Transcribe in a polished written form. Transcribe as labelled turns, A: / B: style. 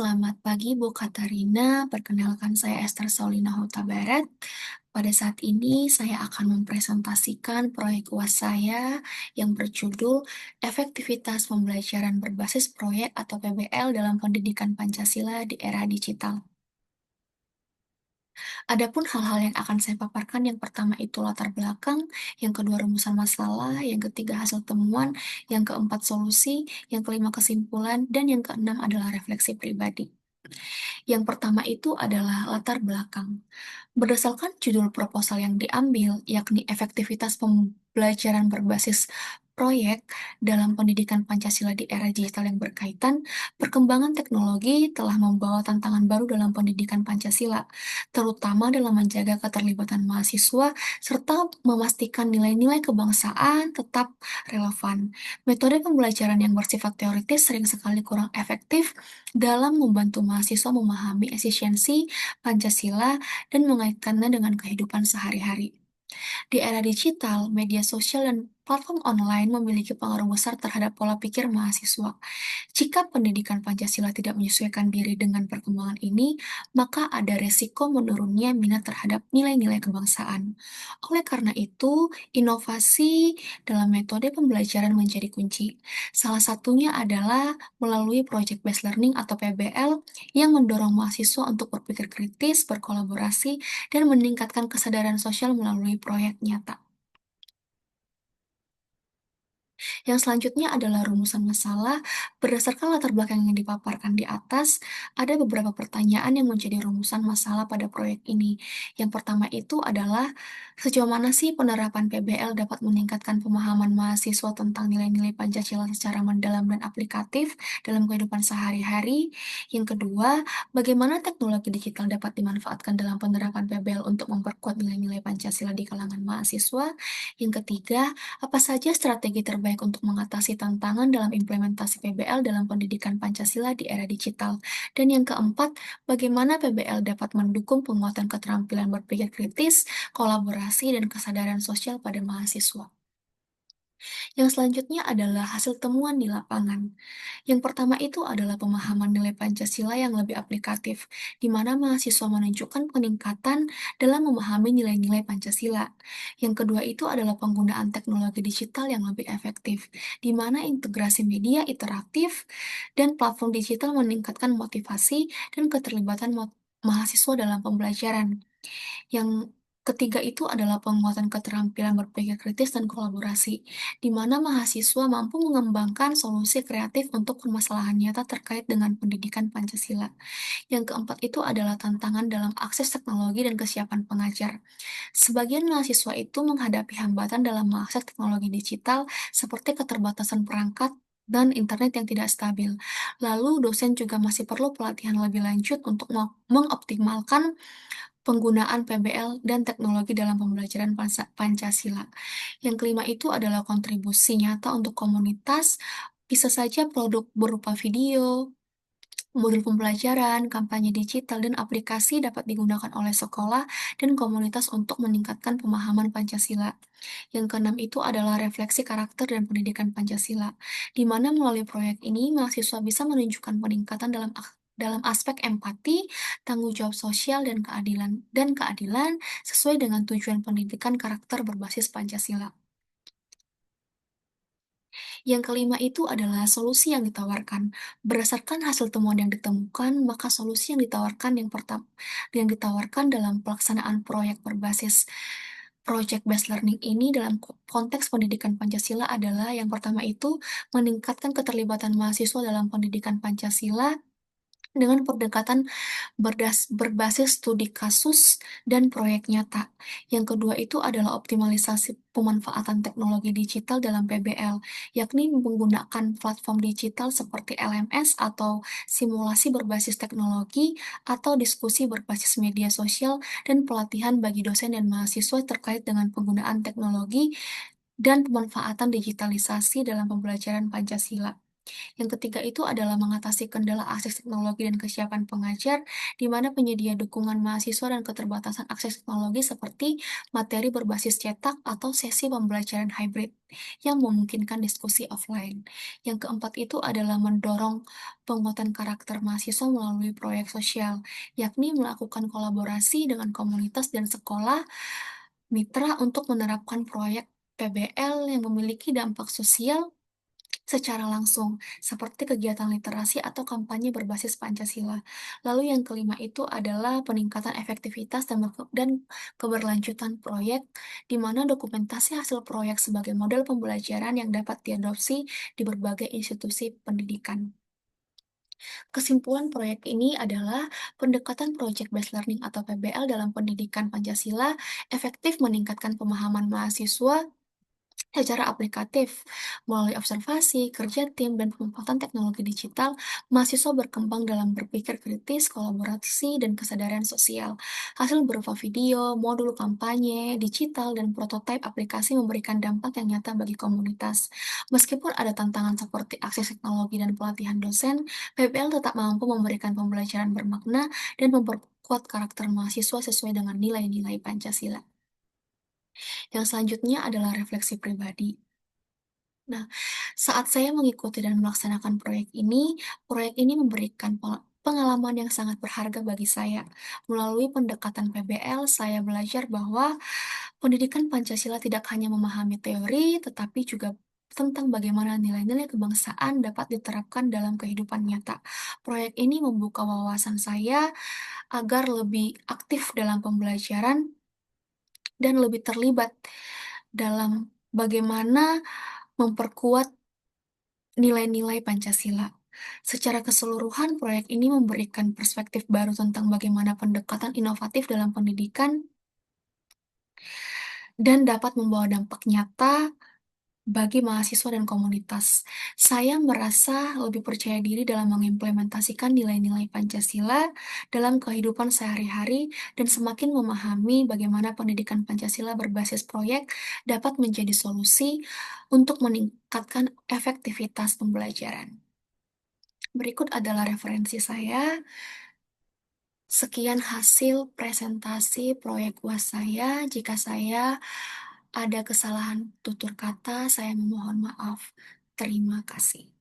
A: Selamat pagi Bu Katarina, perkenalkan saya Esther Saulina Huta Barat. Pada saat ini saya akan mempresentasikan proyek UAS saya yang berjudul Efektivitas Pembelajaran Berbasis Proyek atau PBL dalam Pendidikan Pancasila di Era Digital. Adapun hal-hal yang akan saya paparkan, yang pertama itu latar belakang, yang kedua rumusan masalah, yang ketiga hasil temuan, yang keempat solusi, yang kelima kesimpulan, dan yang keenam adalah refleksi pribadi. Yang pertama itu adalah latar belakang. Berdasarkan judul proposal yang diambil, yakni efektivitas pembelajaran berbasis proyek dalam pendidikan Pancasila di era digital yang berkaitan, perkembangan teknologi telah membawa tantangan baru dalam pendidikan Pancasila, terutama dalam menjaga keterlibatan mahasiswa serta memastikan nilai-nilai kebangsaan tetap relevan. Metode pembelajaran yang bersifat teoritis sering sekali kurang efektif dalam membantu mahasiswa memahami esensi Pancasila dan mengaitkannya dengan kehidupan sehari-hari. Di era digital, media sosial dan platform online memiliki pengaruh besar terhadap pola pikir mahasiswa. Jika pendidikan Pancasila tidak menyesuaikan diri dengan perkembangan ini, maka ada resiko menurunnya minat terhadap nilai-nilai kebangsaan. Oleh karena itu, inovasi dalam metode pembelajaran menjadi kunci. Salah satunya adalah melalui Project Based Learning atau PBL yang mendorong mahasiswa untuk berpikir kritis, berkolaborasi, dan meningkatkan kesadaran sosial melalui proyek nyata. Yang selanjutnya adalah rumusan masalah. Berdasarkan latar belakang yang dipaparkan di atas, ada beberapa pertanyaan yang menjadi rumusan masalah pada proyek ini. Yang pertama itu adalah, sejauh mana sih penerapan PBL dapat meningkatkan pemahaman mahasiswa tentang nilai-nilai Pancasila secara mendalam dan aplikatif dalam kehidupan sehari-hari? Yang kedua, bagaimana teknologi digital dapat dimanfaatkan dalam penerapan PBL untuk memperkuat nilai-nilai Pancasila di kalangan mahasiswa? Yang ketiga, apa saja strategi terbaik untuk mengatasi tantangan dalam implementasi PBL dalam pendidikan Pancasila di era digital? Dan yang keempat, bagaimana PBL dapat mendukung penguatan keterampilan berpikir kritis, kolaborasi, dan kesadaran sosial pada mahasiswa? Yang selanjutnya adalah hasil temuan di lapangan. Yang pertama itu adalah pemahaman nilai Pancasila yang lebih aplikatif, di mana mahasiswa menunjukkan peningkatan dalam memahami nilai-nilai Pancasila. Yang kedua itu adalah penggunaan teknologi digital yang lebih efektif, di mana integrasi media interaktif dan platform digital meningkatkan motivasi dan keterlibatan mahasiswa dalam pembelajaran. Yang ketiga itu adalah penguatan keterampilan berpikir kritis dan kolaborasi, di mana mahasiswa mampu mengembangkan solusi kreatif untuk permasalahan nyata terkait dengan pendidikan Pancasila. Yang keempat itu adalah tantangan dalam akses teknologi dan kesiapan pengajar. Sebagian mahasiswa itu menghadapi hambatan dalam mengakses teknologi digital seperti keterbatasan perangkat dan internet yang tidak stabil. Lalu, dosen juga masih perlu pelatihan lebih lanjut untuk mengoptimalkan penggunaan PBL dan teknologi dalam pembelajaran Pancasila. Yang kelima itu adalah kontribusi nyata untuk komunitas, bisa saja produk berupa video, modul pembelajaran, kampanye digital, dan aplikasi dapat digunakan oleh sekolah dan komunitas untuk meningkatkan pemahaman Pancasila. Yang keenam itu adalah refleksi karakter dan pendidikan Pancasila, di mana melalui proyek ini mahasiswa bisa menunjukkan peningkatan dalam aspek empati, tanggung jawab sosial, dan keadilan sesuai dengan tujuan pendidikan karakter berbasis Pancasila. Yang kelima itu adalah solusi yang ditawarkan. Berdasarkan hasil temuan yang ditemukan, maka solusi yang ditawarkan dalam pelaksanaan proyek berbasis Project Based Learning ini dalam konteks pendidikan Pancasila adalah yang pertama itu meningkatkan keterlibatan mahasiswa dalam pendidikan Pancasila dengan pendekatan berbasis studi kasus dan proyek nyata. Yang kedua itu adalah optimalisasi pemanfaatan teknologi digital dalam PBL, yakni menggunakan platform digital seperti LMS atau simulasi berbasis teknologi atau diskusi berbasis media sosial dan pelatihan bagi dosen dan mahasiswa terkait dengan penggunaan teknologi dan pemanfaatan digitalisasi dalam pembelajaran Pancasila. Yang ketiga itu adalah mengatasi kendala akses teknologi dan kesiapan pengajar, di mana penyedia dukungan mahasiswa dan keterbatasan akses teknologi seperti materi berbasis cetak atau sesi pembelajaran hybrid yang memungkinkan diskusi offline. Yang keempat itu adalah mendorong penguatan karakter mahasiswa melalui proyek sosial, yakni melakukan kolaborasi dengan komunitas dan sekolah mitra untuk menerapkan proyek PBL yang memiliki dampak sosial secara langsung, seperti kegiatan literasi atau kampanye berbasis Pancasila. Lalu yang kelima itu adalah peningkatan efektivitas dan keberlanjutan proyek, di mana dokumentasi hasil proyek sebagai model pembelajaran yang dapat diadopsi di berbagai institusi pendidikan. Kesimpulan proyek ini adalah pendekatan Project Based Learning atau PBL dalam pendidikan Pancasila efektif meningkatkan pemahaman mahasiswa secara aplikatif, melalui observasi, kerja tim, dan pemanfaatan teknologi digital, mahasiswa berkembang dalam berpikir kritis, kolaborasi, dan kesadaran sosial. Hasil berupa video, modul kampanye, digital, dan prototipe aplikasi memberikan dampak yang nyata bagi komunitas. Meskipun ada tantangan seperti akses teknologi dan pelatihan dosen, PBL tetap mampu memberikan pembelajaran bermakna dan memperkuat karakter mahasiswa sesuai dengan nilai-nilai Pancasila. Yang selanjutnya adalah refleksi pribadi. Nah, saat saya mengikuti dan melaksanakan proyek ini memberikan pengalaman yang sangat berharga bagi saya. Melalui pendekatan PBL, saya belajar bahwa pendidikan Pancasila tidak hanya memahami teori, tetapi juga tentang bagaimana nilai-nilai kebangsaan dapat diterapkan dalam kehidupan nyata. Proyek ini membuka wawasan saya agar lebih aktif dalam pembelajaran dan lebih terlibat dalam bagaimana memperkuat nilai-nilai Pancasila. Secara keseluruhan, proyek ini memberikan perspektif baru tentang bagaimana pendekatan inovatif dalam pendidikan dan dapat membawa dampak nyata bagi mahasiswa dan komunitas. Saya merasa lebih percaya diri dalam mengimplementasikan nilai-nilai Pancasila dalam kehidupan sehari-hari dan semakin memahami bagaimana pendidikan Pancasila berbasis proyek dapat menjadi solusi untuk meningkatkan efektivitas pembelajaran. Berikut adalah referensi saya. Sekian hasil presentasi proyek UAS saya. Jika saya ada kesalahan tutur kata, saya memohon maaf. Terima kasih.